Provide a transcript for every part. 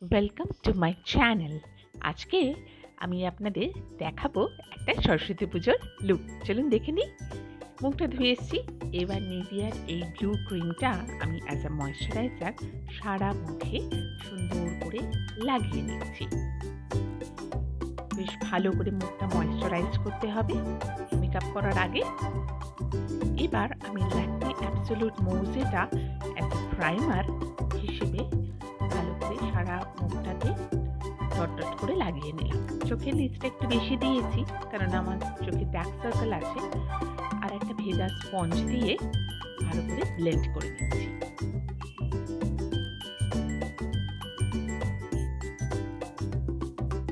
Welcome to my channel. আজকে আমি আপনাদের দেখাবো একটা সরস্বতী পুজোর লুক। চলুন দেখে নিই। মুখটা ধুয়ে এসেছি। এবার নিভিয়ার এই ব্লু ক্রিমটা আমি অ্যাজ আ ময়েশ্চারাইজার সারা মুখে সুন্দর করে লাগিয়ে নিচ্ছি। বেশ ভালো করে মুখটা ময়েশ্চারাইজ করতে হবে মেকআপ করার আগে। এবার আমি ল্যাকমি অ্যাবসোলুট মোজেটা অ্যাজ এ প্রাইমার হিসেবে ভালো করে সারা মুখটাতে ডট ডট করে লাগিয়ে নিলাম। চোখের নিচটা একটু বেশি দিয়েছি কারণ আমার চোখে ডার্ক সার্কেল আছে। আর একটা ভেজা স্পঞ্জ দিয়ে ভালো করে ব্লেন্ড করে নিচ্ছি।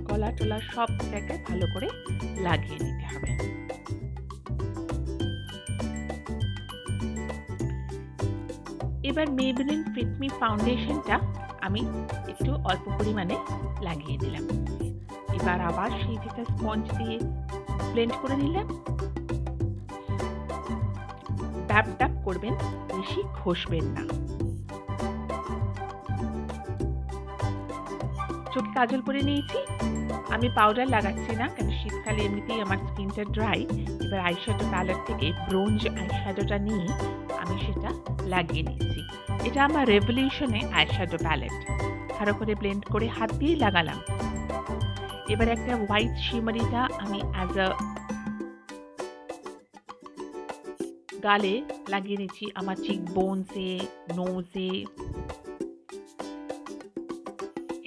গলা টলা সব জায়গায় ভালো করে লাগিয়ে নিতে হবে। এবার মেবলিন ফিট মি ফাউন্ডেশনটা আমি একটু অল্প পরিমাণে লাগিয়ে দিলাম। এবার আবার সেই ভেজা স্পঞ্জ দিয়ে ব্লেন্ড করে নিলাম। ডাব ডাব করবেন, বেশি ঘষবেন না। চোখে কাজল করে নিয়েছি। আমি পাউডার লাগাচ্ছি না কারণ শীতকালে এমনিতেই আমার স্কিনটা ড্রাই। এবার আইশ্যাডো প্যালেট থেকে ব্রোঞ্জ আইশ্যাডোটা নিয়ে আমি সেটা লাগিয়ে নিচ্ছি। এটা আমার রেভলিউশনে আইশ্যাডো প্যালেট। ভালো করে ব্লেন্ড করে হাত দিয়ে লাগালাম। এবার একটা হোয়াইট শিমারিটা আমি অ্যাজ আ গালে লাগিয়ে নিচ্ছি, আমার চিক বোনসে, নোজে।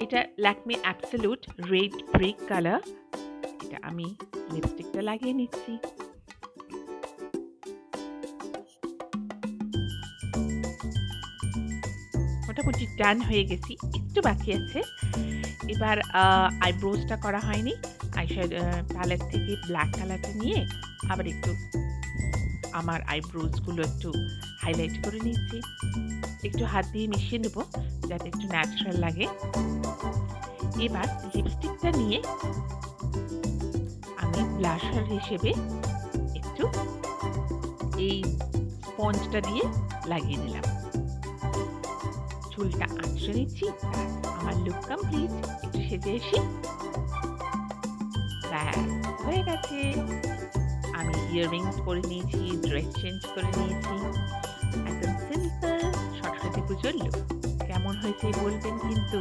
এটা Lakme absolute red brick colour. এটা আমি লিপস্টিকটা লাগিয়ে নিচ্ছি। মোটামুটি ডান হয়ে গেছি, একটু বাকি আছে। এবার আইব্রোজটা করা হয়নি। আইশ্যাডো প্যালেট থেকে ব্ল্যাক কালারটা নিয়ে আবার একটু আমার আইব্রোজগুলো একটু হাইলাইট করে নিচ্ছি। একটু হাত দিয়ে মিশিয়ে নেব যাতে একটু ন্যাচারাল লাগে। এবার লিপস্টিকটা নিয়ে আমি ব্লাশার হিসেবে একটু এই স্পঞ্জটা দিয়ে লাগিয়ে নিলাম। চুলটা আঁচড়ে নিচ্ছি। আমার লুক কমপ্লিট। একটু সেজে এসি। হয়ে গেছে। আমি ইয়াররিংস পরে নিয়েছি, ড্রেস চেঞ্জ করে নিয়েছি। একদম সিম্পল সরস্বতী পুজোর লুক। কেমন হয়েছে বলবেন কিন্তু।